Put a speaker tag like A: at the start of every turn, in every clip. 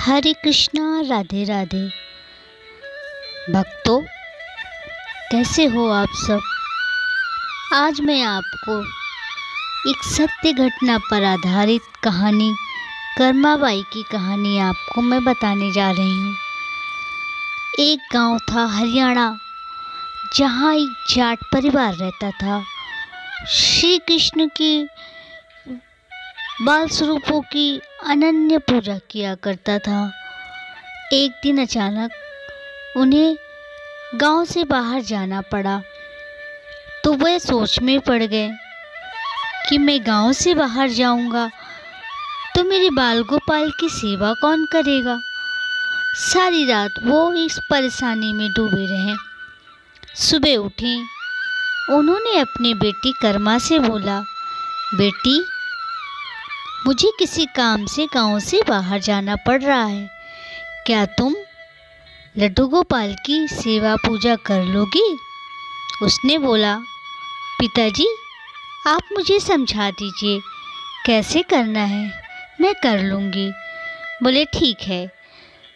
A: हरे कृष्णा, राधे राधे। भक्तों, कैसे हो आप सब। आज मैं आपको एक सत्य घटना पर आधारित कहानी, कर्माबाई की कहानी आपको मैं बताने जा रही हूँ। एक गांव था हरियाणा, जहाँ एक जाट परिवार रहता था। श्री कृष्ण की बाल स्वरूपों की अनन्य पूजा किया करता था। एक दिन अचानक उन्हें गांव से बाहर जाना पड़ा, तो वह सोच में पड़ गए कि मैं गांव से बाहर जाऊंगा तो मेरे बाल गोपाल की सेवा कौन करेगा। सारी रात वो इस परेशानी में डूबे रहे। सुबह उठी, उन्होंने अपनी बेटी कर्मा से बोला, बेटी, मुझे किसी काम से गांव से बाहर जाना पड़ रहा है, क्या तुम लड्डू गोपाल की सेवा पूजा कर लोगी। उसने बोला, पिताजी, आप मुझे समझा दीजिए कैसे करना है, मैं कर लूँगी। बोले, ठीक है,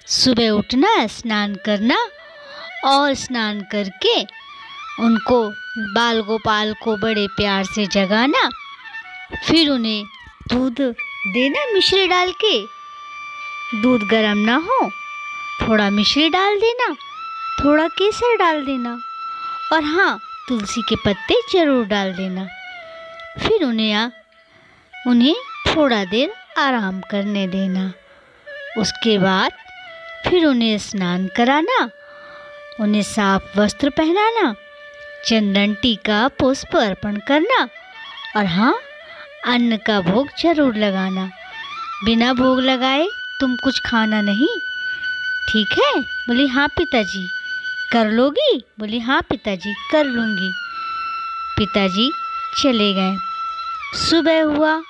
A: सुबह उठना, स्नान करना और स्नान करके उनको बाल गोपाल को बड़े प्यार से जगाना, फिर उन्हें दूध देना मिश्री डाल के। दूध गर्म ना हो, थोड़ा मिश्री डाल देना, थोड़ा केसर डाल देना और हाँ, तुलसी के पत्ते जरूर डाल देना। फिर उन्हें थोड़ा देर आराम करने देना। उसके बाद फिर उन्हें स्नान कराना, उन्हें साफ वस्त्र पहनाना, चंदन टीका पुष्प अर्पण करना और हाँ, अन्न का भोग जरूर लगाना। बिना भोग लगाए तुम कुछ खाना नहीं, ठीक है। बोली, हाँ पिताजी, कर लोगी। बोली, हाँ पिताजी, कर लूँगी। पिताजी चले गए। सुबह हुआ,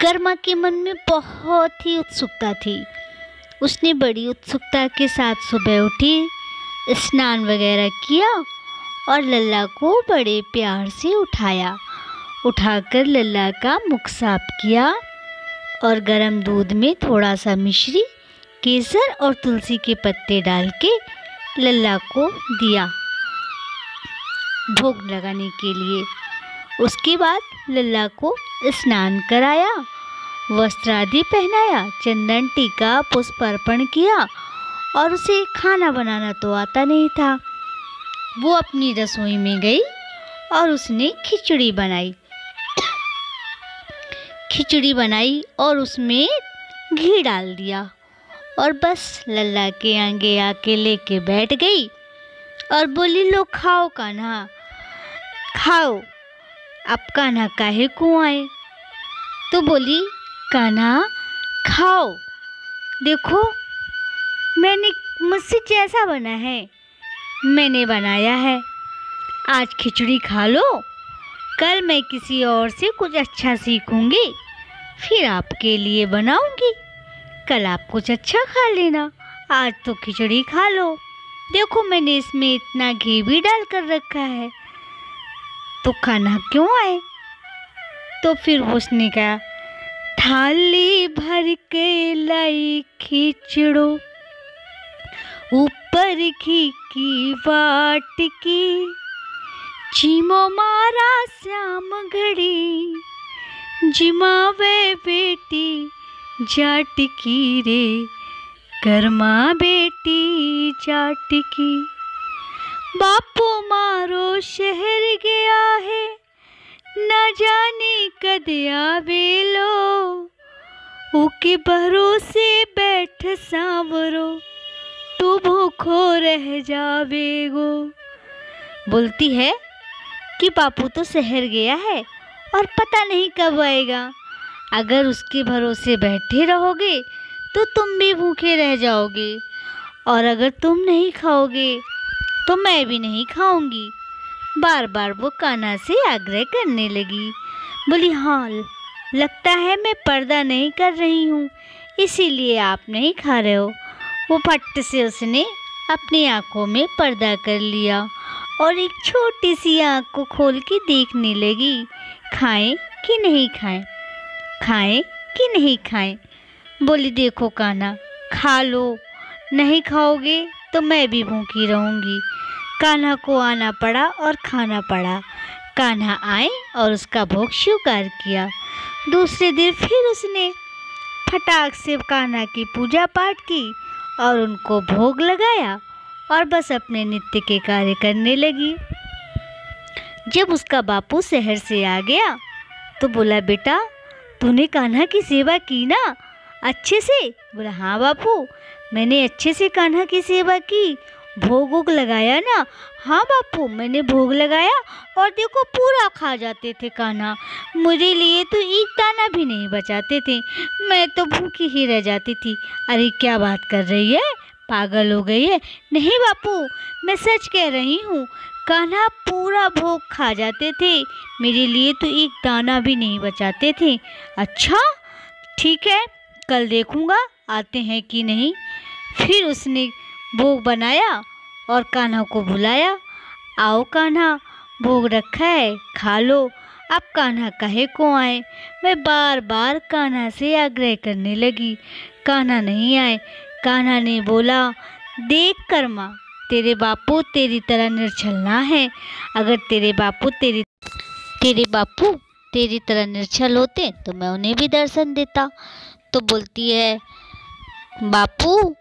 A: कर्मा के मन में बहुत ही उत्सुकता थी। उसने बड़ी उत्सुकता के साथ सुबह उठी, स्नान वगैरह किया और लल्ला को बड़े प्यार से उठाकर लल्ला का मुख साफ किया और गर्म दूध में थोड़ा सा मिश्री, केसर और तुलसी के पत्ते डाल के लल्ला को दिया भोग लगाने के लिए। उसके बाद लल्ला को स्नान कराया, वस्त्र आदि पहनाया, चंदन टीका पुष्प अर्पण किया और उसे खाना बनाना तो आता नहीं था। वो अपनी रसोई में गई और उसने खिचड़ी बनाई और उसमें घी डाल दिया और बस लल्ला के आगे आके लेके बैठ गई और बोली, लो खाओ कान्हा, खाओ। अब कान्हा काहे को आए, तो बोली, कान्हा खाओ, देखो मुझसे जैसा बना है मैंने बनाया है, आज खिचड़ी खा लो, कल मैं किसी और से कुछ अच्छा सीखूंगी, फिर आपके लिए बनाऊंगी, कल आप कुछ अच्छा खा लेना, आज तो खिचड़ी खा लो, देखो मैंने इसमें इतना घी भी डाल कर रखा है। तो खाना क्यों आए। तो फिर उसने कहा, थाली भर के लाई खिचड़ो, ऊपर घी की वाटकी, चीमो मारा श्याम घड़ी, जिमावे बेटी जाट की रे, कर्मा बेटी जाट की। बापू मारो शहर गया है, न जाने कद आवे लो, ऊके भरोसे बैठ सांवरो, तू भूखो रह जावेगो। बोलती है कि बापू तो शहर गया है और पता नहीं कब आएगा, अगर उसके भरोसे बैठे रहोगे तो तुम भी भूखे रह जाओगे और अगर तुम नहीं खाओगे तो मैं भी नहीं खाऊंगी। बार बार वो कान्हा से आग्रह करने लगी। बोली, हाँ, लगता है मैं पर्दा नहीं कर रही हूँ, इसीलिए आप नहीं खा रहे हो। वो फट से उसने अपनी आँखों में पर्दा कर लिया और एक छोटी सी आँख को खोल के देखने लगी, खाएं कि नहीं खाएं, खाएं कि नहीं खाएं। बोली देखो कान्हा, खा लो, नहीं खाओगे तो मैं भी भूखी रहूंगी। कान्हा को आना पड़ा और खाना पड़ा। कान्हा आए और उसका भोग स्वीकार किया। दूसरे दिन फिर उसने फटाक से कान्हा की पूजा पाठ की और उनको भोग लगाया और बस अपने नित्य के कार्य करने लगी। जब उसका बापू शहर से आ गया तो बोला, बेटा तूने कान्हा की सेवा की ना अच्छे से? बोला, हाँ बापू, मैंने अच्छे से कान्हा की सेवा की, भोग वोग लगाया ना? हाँ बापू, मैंने भोग लगाया और देखो पूरा खा जाते थे कान्हा, मुझे लिए तो एक दाना भी नहीं बचाते थे, मैं तो भूखी ही रह जाती थी। अरे क्या बात कर रही है, पागल हो गई है? नहीं बापू, मैं सच कह रही हूँ, कान्हा पूरा भोग खा जाते थे, मेरे लिए तो एक दाना भी नहीं बचाते थे। अच्छा ठीक है, कल देखूँगा आते हैं कि नहीं। फिर उसने भोग बनाया और कान्हा को बुलाया, आओ कान्हा, भोग रखा है, खा लो। अब कान्हा कहे को आए? मैं बार बार कान्हा से आग्रह करने लगी, कान्हा नहीं आए। कान्हा ने बोला, देख कर्मा, तेरे बापू तेरी तरह निर्छल ना है। अगर तेरे बापू तेरी तरह निर्छल होते तो मैं उन्हें भी दर्शन देता। तो बोलती है, बापू,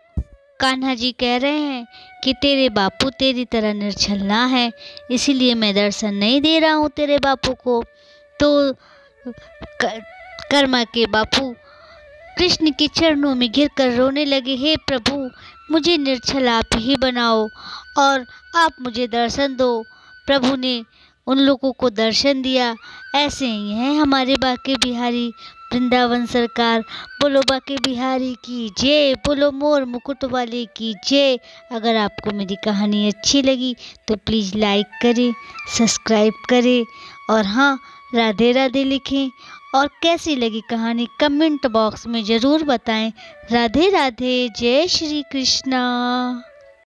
A: कान्हा जी कह रहे हैं कि तेरे बापू तेरी तरह निर्छल ना है, इसीलिए मैं दर्शन नहीं दे रहा हूँ तेरे बापू को। तो कर्मा के बापू कृष्ण के चरणों में गिरकर रोने लगे, हे प्रभु, मुझे निर्छल आप ही बनाओ और आप मुझे दर्शन दो। प्रभु ने उन लोगों को दर्शन दिया। ऐसे ही है हमारे बांके बिहारी वृंदावन सरकार। बोलो बांके बिहारी की जय, बोलो मोर मुकुट वाले की जय। अगर आपको मेरी कहानी अच्छी लगी तो प्लीज़ लाइक करें, सब्सक्राइब करें और हाँ, राधे राधे लिखें। और कैसी लगी कहानी कमेंट बॉक्स में ज़रूर बताएं। राधे राधे, जय श्री कृष्णा।